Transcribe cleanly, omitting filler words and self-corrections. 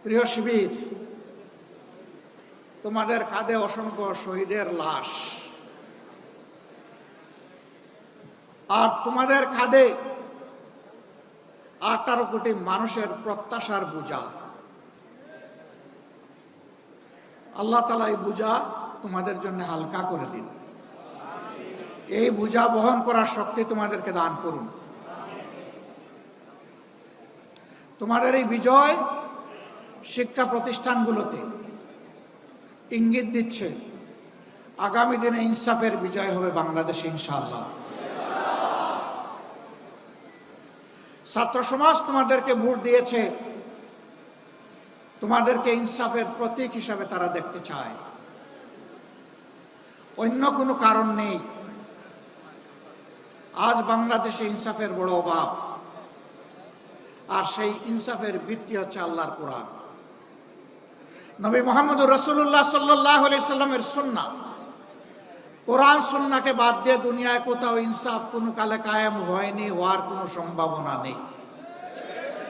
প্রিয় শিবির, তোমাদের কাঁধে অসংখ্য শহীদের লাশ, আর তোমাদের কাঁধে 18 কোটি মানুষের প্রত্যাশার বোঝা। আল্লাহ তাআলা এই বোঝা তোমাদের জন্য হালকা করে দিন। এই বোঝা বহন করার শক্তি তোমাদেরকে দান করুন। তোমাদের এই বিজয় শিক্ষা প্রতিষ্ঠানগুলোতে ইঙ্গিত দিচ্ছে আগামী দিনে ইনসাফের বিজয় হবে বাংলাদেশে ইনশাআল্লাহ। ছাত্র সমাজ তোমাদেরকে ভোট দিয়েছে, তোমাদেরকে ইনসাফের প্রতীক হিসাবে তারা দেখতে চায়। অন্য কোনো কারণ নেই। আজ বাংলাদেশে ইনসাফের বড় অভাব, আর সেই ইনসাফের ভিত্তি হচ্ছে আল্লাহর কোরআন। নবী মুহাম্মদুর রাসূলুল্লাহ সাল্লাল্লাহু আলাইহি সাল্লামের সুন্নাহ। কোরআন সুন্নাহকে বাদ দিয়ে দুনিয়ায় কোথাও ইনসাফ কোনো কালে কায়েম হয়নি, হওয়ার কোনো সম্ভাবনা নেই।